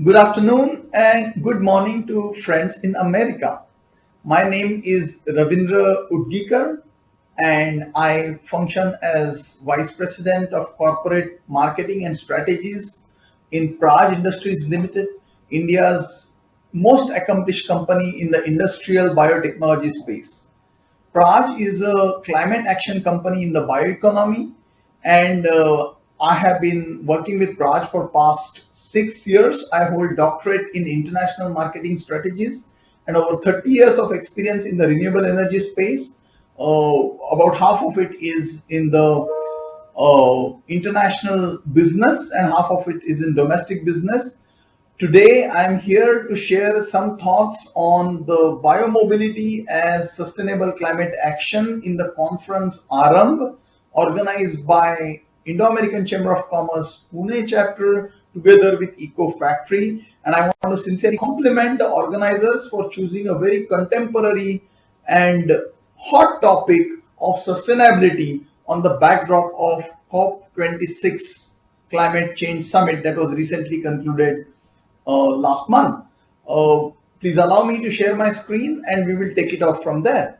Good afternoon and good morning to friends in America. My name is Ravindra Utgikar and I function as Vice President of Corporate Marketing and Strategies in Praj Industries Limited, India's most accomplished company in the industrial biotechnology space. Praj is a climate action company in the bioeconomy, and I have been working with Praj for past 6 years. I hold doctorate in international marketing strategies and over 30 years of experience in the renewable energy space. About half of it is in the international business and half of it is in domestic business. Today, I'm here to share some thoughts on the biomobility as sustainable climate action in the conference Aarambh, organized by Indo-American Chamber of Commerce Pune chapter together with Eco Factory. And I want to sincerely compliment the organizers for choosing a very contemporary and hot topic of sustainability on the backdrop of COP26 climate change summit that was recently concluded last month. Uh, Please allow me to share my screen and we will take it off from there.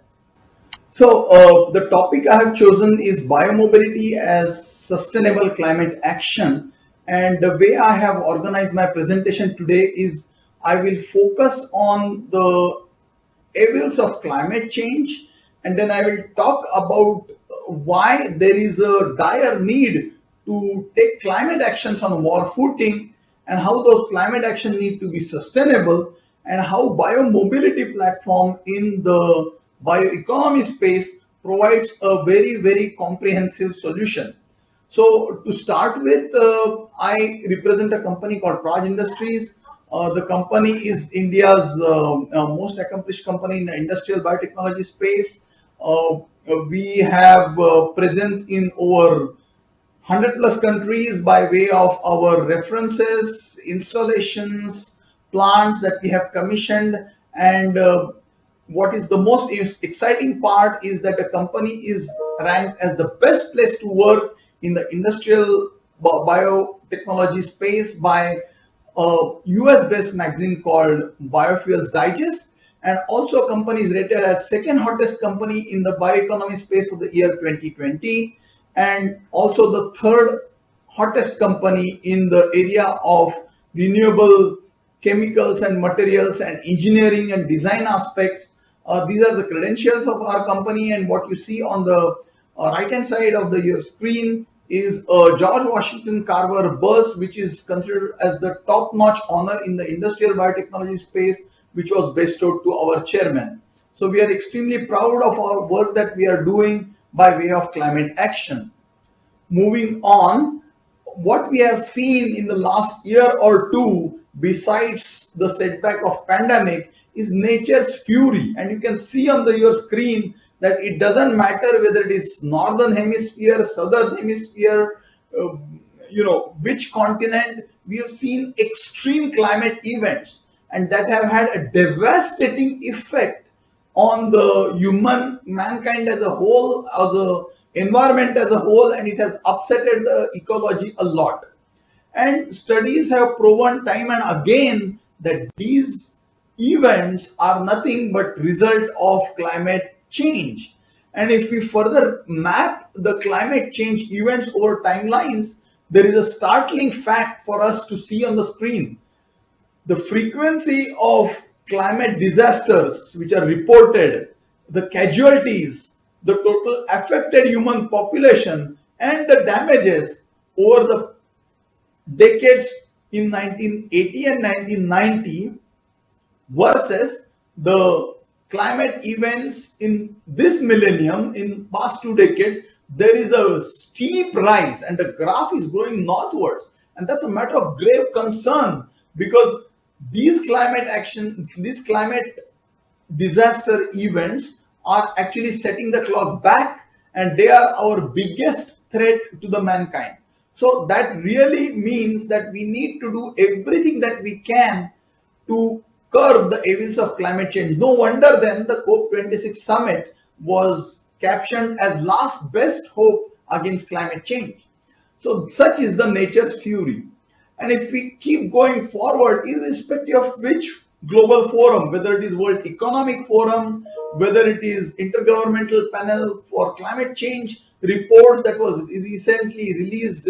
So, the topic I have chosen is biomobility as sustainable climate action. And the way I have organized my presentation today is I will focus on the evils of climate change, and then I will talk about why there is a dire need to take climate actions on war footing and how those climate actions need to be sustainable and how biomobility platform in the bioeconomy space provides a very comprehensive solution. So to start with, I represent a company called Praj Industries. The company is India's most accomplished company in the industrial biotechnology space. Uh, we have presence in over 100 plus countries by way of our references, installations, plants that we have commissioned. And what is the most exciting part is that the company is ranked as the best place to work in the industrial biotechnology space by a US based magazine called Biofuels Digest. And also, company is rated as second hottest company in the bioeconomy space for the year 2020, and also the third hottest company in the area of renewable chemicals and materials and engineering and design aspects. These are the credentials of our company, and what you see on the right hand side of your screen is a George Washington Carver bust, which is considered as the top notch honor in the industrial biotechnology space, which was bestowed to our chairman. So we are extremely proud of our work that we are doing by way of climate action. Moving on, what we have seen in the last year or two, besides the setback of pandemic, is nature's fury. And you can see on your screen that it doesn't matter whether it is northern hemisphere, southern hemisphere, uh, which continent. We have seen extreme climate events and that have had a devastating effect on the mankind as a whole, as a environment as a whole, and it has upsetted the ecology a lot. And studies have proven time and again that these events are nothing but result of climate change. And if we further map the climate change events over timelines, there is a startling fact for us to see on the screen. The frequency of climate disasters which are reported, the casualties, the total affected human population, and the damages over the decades in 1980 and 1990 versus the climate events in this millennium, in past 2 decades, there is a steep rise and the graph is going northwards, and that's a matter of grave concern because these climate disaster events are actually setting the clock back, and they are our biggest threat to the mankind. So that really means that we need to do everything that we can to curb the evils of climate change. No wonder then the COP26 summit was captioned as last best hope against climate change. So such is the nature's fury. And if we keep going forward, irrespective of which global forum, whether it is World Economic Forum, whether it is Intergovernmental Panel for Climate Change reports that was recently released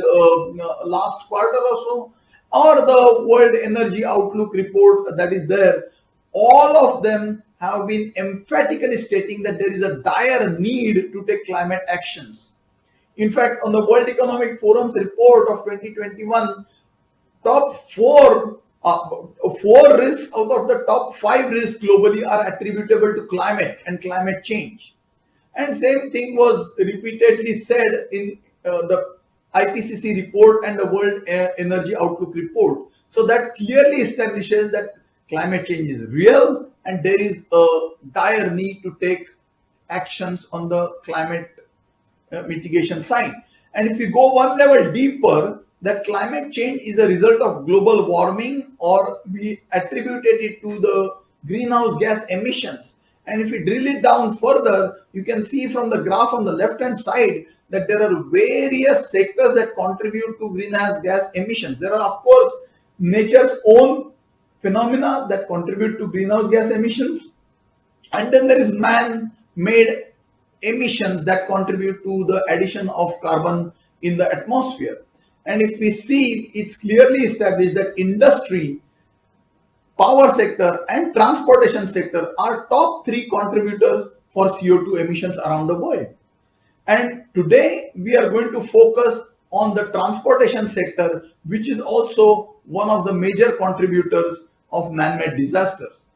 last quarter or so, or the World Energy Outlook report that is there, all of them have been emphatically stating that there is a dire need to take climate actions. In fact, on the World Economic Forum's report of 2021, top four risks out of the top five risks globally are attributable to climate and climate change. And same thing was repeatedly said in the IPCC report and the World Energy Outlook report. So that clearly establishes that climate change is real and there is a dire need to take actions on the climate mitigation side. And if we go one level deeper, that climate change is a result of global warming, or we attributed it to the greenhouse gas emissions. And if we drill it down further, you can see from the graph on the left hand side that there are various sectors that contribute to greenhouse gas emissions. There are, of course, nature's own phenomena that contribute to greenhouse gas emissions. And then there is man-made emissions that contribute to the addition of carbon in the atmosphere. And if we see, it's clearly established that industry, power sector and transportation sector are top three contributors for CO2 emissions around the world. And today we are going to focus on the transportation sector, which is also one of the major contributors of man-made disasters.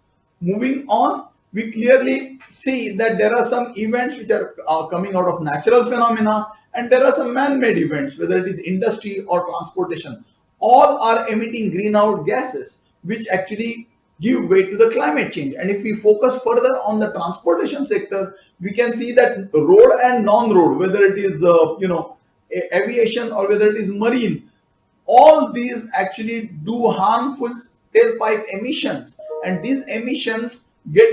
Moving on, we clearly see that there are some events which are coming out of natural phenomena, and there are some man-made events, whether it is industry or transportation. All are emitting greenhouse gases, which actually give way to the climate change. And if we focus further on the transportation sector, we can see that road and non-road, whether it is aviation or whether it is marine, all these actually do harmful tailpipe emissions, and these emissions get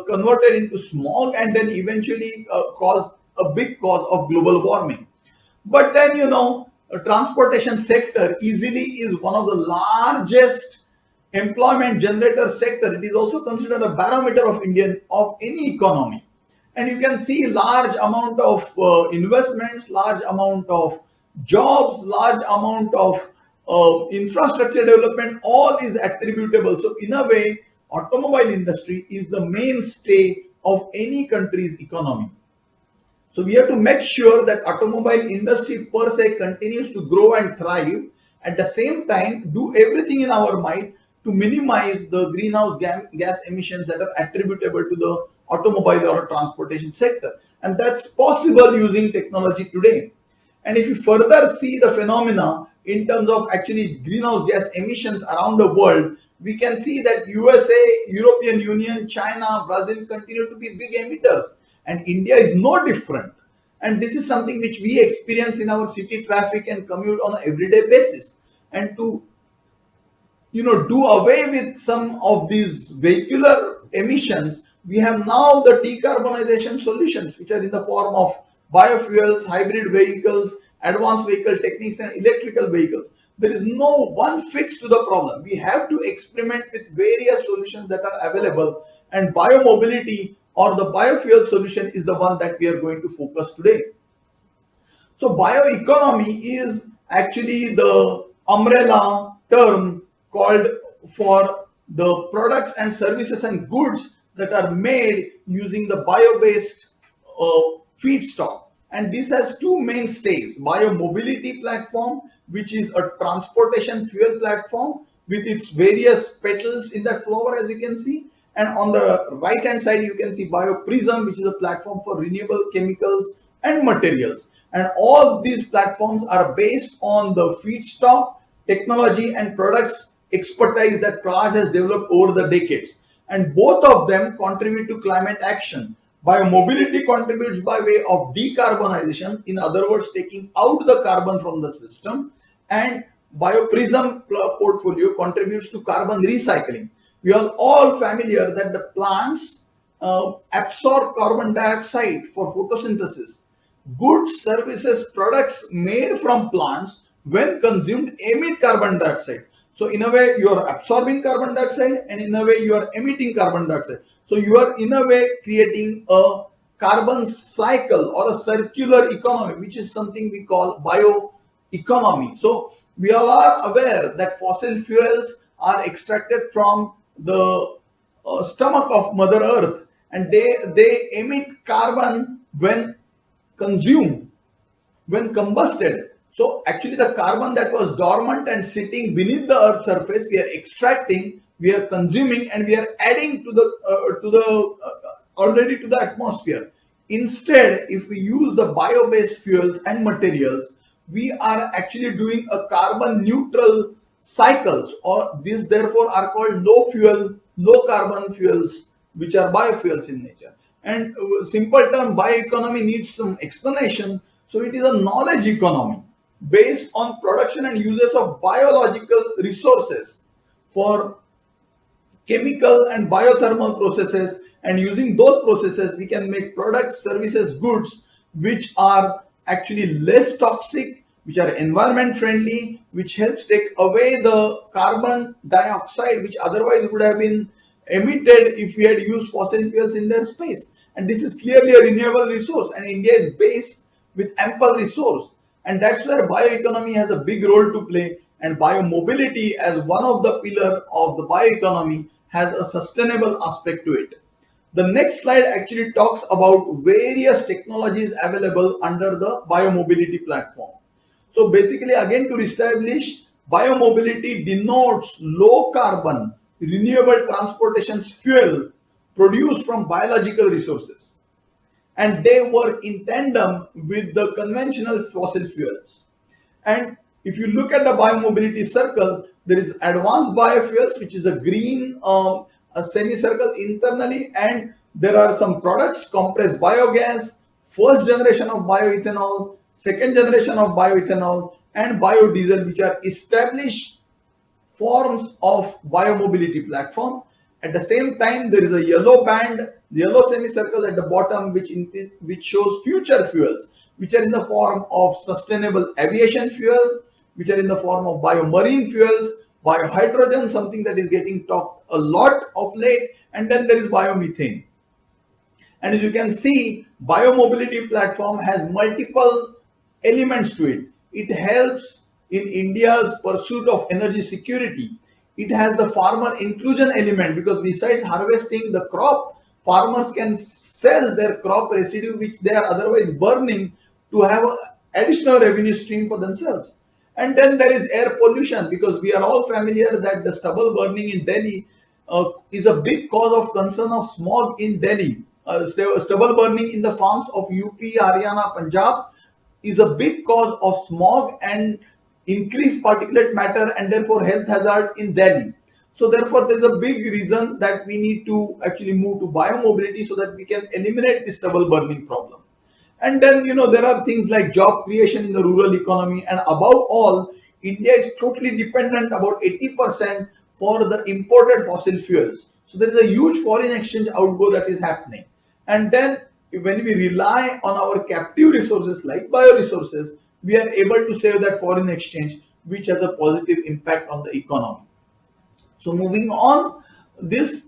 converted into smog and then eventually cause a big cause of global warming. But then, transportation sector easily is one of the largest employment generator sector. It is also considered a barometer of any economy. And you can see large amount of investments, large amount of jobs, large amount of infrastructure development, all is attributable. So in a way, automobile industry is the mainstay of any country's economy. So we have to make sure that automobile industry per se continues to grow and thrive. At the same time, do everything in our might to minimize the greenhouse gas emissions that are attributable to the automobile or transportation sector. And that's possible using technology today. And if you further see the phenomena in terms of actually greenhouse gas emissions around the world, we can see that USA, European Union, China, Brazil continue to be big emitters, and India is no different. And this is something which we experience in our city traffic and commute on an everyday basis. And to do away with some of these vehicular emissions, we have now the decarbonization solutions, which are in the form of biofuels, hybrid vehicles, advanced vehicle techniques, and electrical vehicles. There is no one fix to the problem. We have to experiment with various solutions that are available, and biomobility or the biofuel solution is the one that we are going to focus today. So bioeconomy is actually the umbrella term called for the products and services and goods that are made using the bio-based feedstock. And this has two mainstays: Biomobility platform, which is a transportation fuel platform with its various petals in that flower, as you can see. And on the right hand side, you can see BioPrism, which is a platform for renewable chemicals and materials. And all these platforms are based on the feedstock, technology, and products expertise that Praj has developed over the decades. And both of them contribute to climate action. Biomobility contributes by way of decarbonization, in other words, taking out the carbon from the system, and BioPrism portfolio contributes to carbon recycling. We are all familiar that the plants absorb carbon dioxide for photosynthesis. Goods, services, products made from plants when consumed, emit carbon dioxide. So in a way, you are absorbing carbon dioxide, and in a way, you are emitting carbon dioxide. So you are in a way creating a carbon cycle or a circular economy, which is something we call bioeconomy. So we all are aware that fossil fuels are extracted from the stomach of Mother Earth, and they emit carbon when consumed, when combusted. So actually the carbon that was dormant and sitting beneath the earth's surface, we are extracting, we are consuming, and we are adding to the already to the atmosphere. Instead, if we use the bio-based fuels and materials, we are actually doing a carbon neutral cycles, or these therefore are called low carbon fuels, which are biofuels in nature. And simple term bioeconomy needs some explanation. So it is a knowledge economy based on production and uses of biological resources for chemical and biothermal processes, and using those processes we can make products, services, goods which are actually less toxic, which are environment friendly, which helps take away the carbon dioxide which otherwise would have been emitted if we had used fossil fuels in their space. And this is clearly a renewable resource, and India is based with ample resource, and that's where bioeconomy has a big role to play. And biomobility, as one of the pillar of the bioeconomy, has a sustainable aspect to it. The next slide actually talks about various technologies available under the biomobility platform. So basically, again, to establish, biomobility denotes low carbon renewable transportation fuel produced from biological resources, and they work in tandem with the conventional fossil fuels. And if you look at the biomobility circle, there is advanced biofuels, which is a green a semicircle internally, and there are some products: compressed biogas, first generation of bioethanol, second generation of bioethanol, and biodiesel, which are established forms of biomobility platform. At the same time, there is a yellow band, the yellow semicircle at the bottom, which shows future fuels, which are in the form of sustainable aviation fuel, which are in the form of biomarine fuels, biohydrogen, something that is getting talked a lot of late, and then there is biomethane. And as you can see, biomobility platform has multiple elements to it. It helps in India's pursuit of energy security. It has the farmer inclusion element, because besides harvesting the crop, farmers can sell their crop residue which they are otherwise burning to have an additional revenue stream for themselves. And then there is air pollution, because we are all familiar that the stubble burning in Delhi is a big cause of concern of smog in Delhi. Stubble burning in the farms of UP, Haryana, Punjab is a big cause of smog and increased particulate matter, and therefore health hazard in Delhi. So therefore there is a big reason that we need to actually move to biomobility so that we can eliminate the stubble burning problem. And then, there are things like job creation in the rural economy, and above all, India is totally dependent, about 80%, for the imported fossil fuels. So there is a huge foreign exchange outgo that is happening. And then when we rely on our captive resources like bioresources, we are able to save that foreign exchange, which has a positive impact on the economy. So moving on, this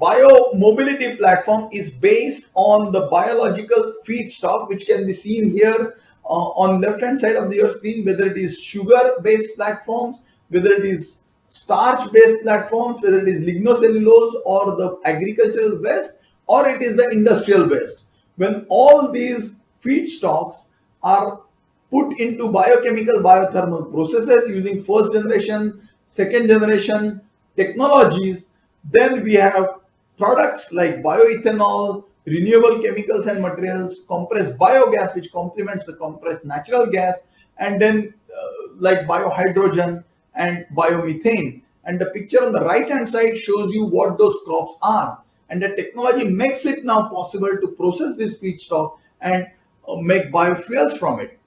biomobility platform is based on the biological feedstock, which can be seen here on left hand side of your screen, whether it is sugar based platforms, whether it is starch based platforms, whether it is lignocellulose or the agricultural waste, or it is the industrial waste. When all these feedstocks are put into biochemical biothermal processes using first generation, second generation technologies, then we have products like bioethanol, renewable chemicals and materials, compressed biogas, which complements the compressed natural gas, and then like biohydrogen and biomethane. And the picture on the right hand side shows you what those crops are. And the technology makes it now possible to process this feedstock and make biofuels from it.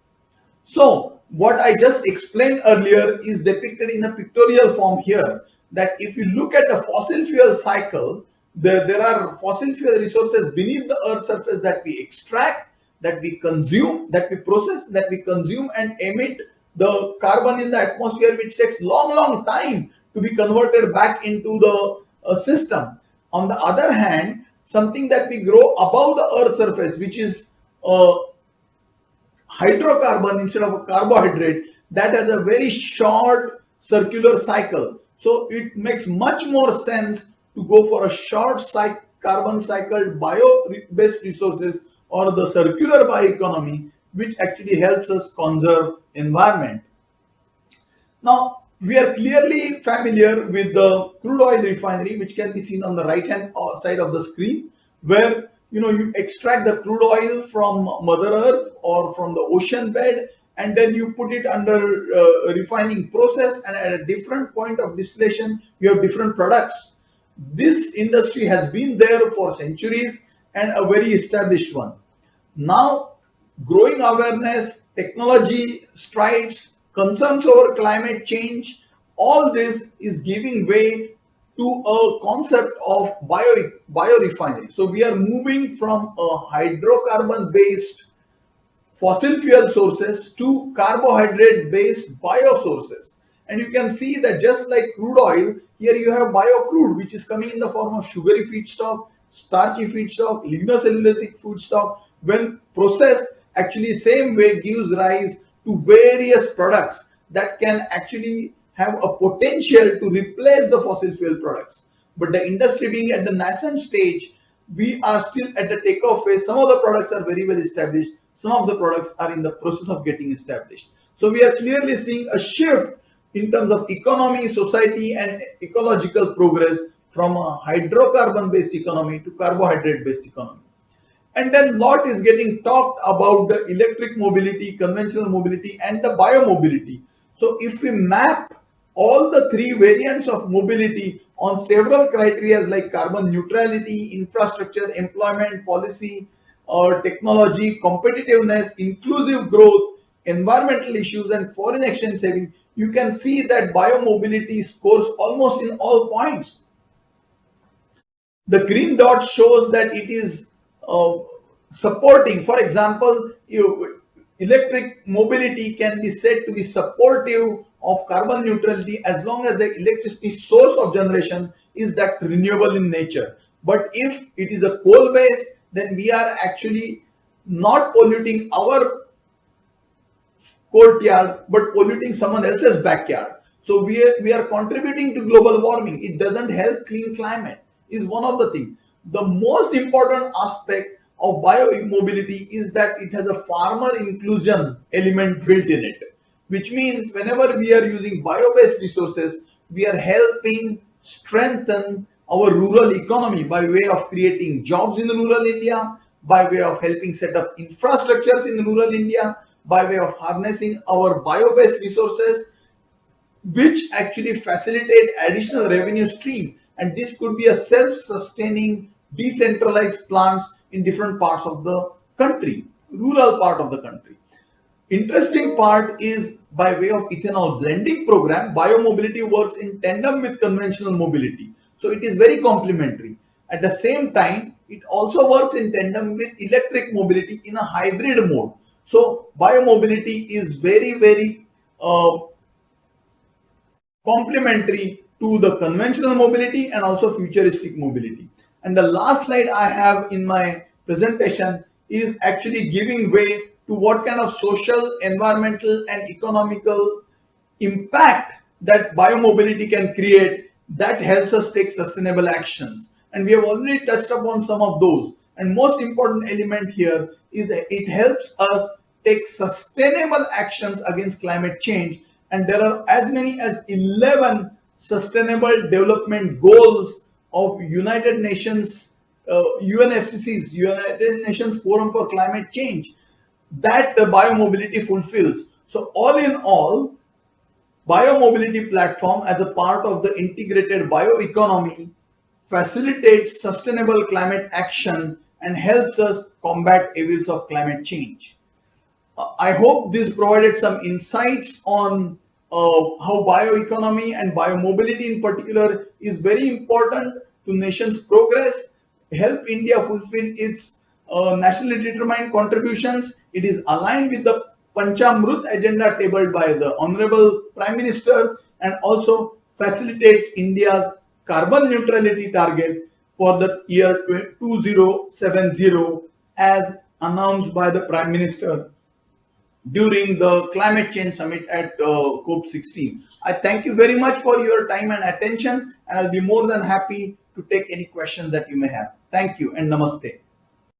So what I just explained earlier is depicted in a pictorial form here, that if you look at the fossil fuel cycle, there are fossil fuel resources beneath the earth's surface that we extract, that we consume, that we process, that we consume and emit the carbon in the atmosphere, which takes long time to be converted back into the system. On the other hand, something that we grow above the earth surface, which is hydrocarbon instead of a carbohydrate, that has a very short circular cycle. So it makes much more sense to go for a short carbon cycled bio-based resources or the circular bioeconomy, which actually helps us conserve environment. Now, we are clearly familiar with the crude oil refinery, which can be seen on the right hand side of the screen, where you extract the crude oil from Mother Earth or from the ocean bed, and then you put it under a refining process, and at a different point of distillation, you have different products. This industry has been there for centuries and a very established one. Now, growing awareness, technology strides, concerns over climate change, all this is giving way to a concept of biorefinery. So we are moving from a hydrocarbon based fossil fuel sources to carbohydrate based biosources. And you can see that just like crude oil, here you have biocrude, which is coming in the form of sugary feedstock, starchy feedstock, lignocellulosic feedstock. When processed, actually same way gives rise to various products that can actually have a potential to replace the fossil fuel products. But the industry being at the nascent stage, we are still at the takeoff phase. Some of the products are very well established. Some of the products are in the process of getting established. So we are clearly seeing a shift in terms of economy, society, and ecological progress from a hydrocarbon-based economy to carbohydrate-based economy. And then lot is getting talked about the electric mobility, conventional mobility, and the biomobility. So if we map all the three variants of mobility on several criteria like carbon neutrality, infrastructure, employment, policy, or technology, competitiveness, inclusive growth, environmental issues, and foreign exchange saving, you can see that biomobility scores almost in all points. The green dot shows that it is supporting, for example, electric mobility can be said to be supportive of carbon neutrality as long as the electricity source of generation is that renewable in nature. But if it is a coal based, then we are actually not polluting our courtyard but polluting someone else's backyard. So we are contributing to global warming. It doesn't help clean climate is one of the things. The most important aspect of biomobility is that it has a farmer inclusion element built in it, which means whenever we are using bio-based resources, we are helping strengthen our rural economy by way of creating jobs in rural India, by way of helping set up infrastructures in rural India, by way of harnessing our bio-based resources, which actually facilitate additional revenue stream. And this could be a self-sustaining, decentralized plants in different parts of the country, rural part of the country. Interesting part is by way of ethanol blending program, biomobility works in tandem with conventional mobility. So it is very complementary. At the same time, it also works in tandem with electric mobility in a hybrid mode. So biomobility is very complementary to the conventional mobility and also futuristic mobility. And the last slide I have in my presentation is actually giving way to what kind of social, environmental, and economical impact that biomobility can create that helps us take sustainable actions. And we have already touched upon some of those. And most important element here is that it helps us take sustainable actions against climate change. And there are as many as 11 sustainable development goals of United Nations, UNFCC's, United Nations Forum for Climate Change, that the biomobility fulfills. So all in all, biomobility platform as a part of the integrated bioeconomy facilitates sustainable climate action and helps us combat evils of climate change. I hope this provided some insights on how bioeconomy and biomobility in particular is very important to nation's progress, help India fulfill its nationally determined contributions. It is aligned with the Panchamrut agenda tabled by the Honorable Prime Minister and also facilitates India's carbon neutrality target for the year 2070 as announced by the Prime Minister during the climate change summit at COP16. I thank you very much for your time and attention, and I'll be more than happy to take any questions that you may have. Thank you and namaste.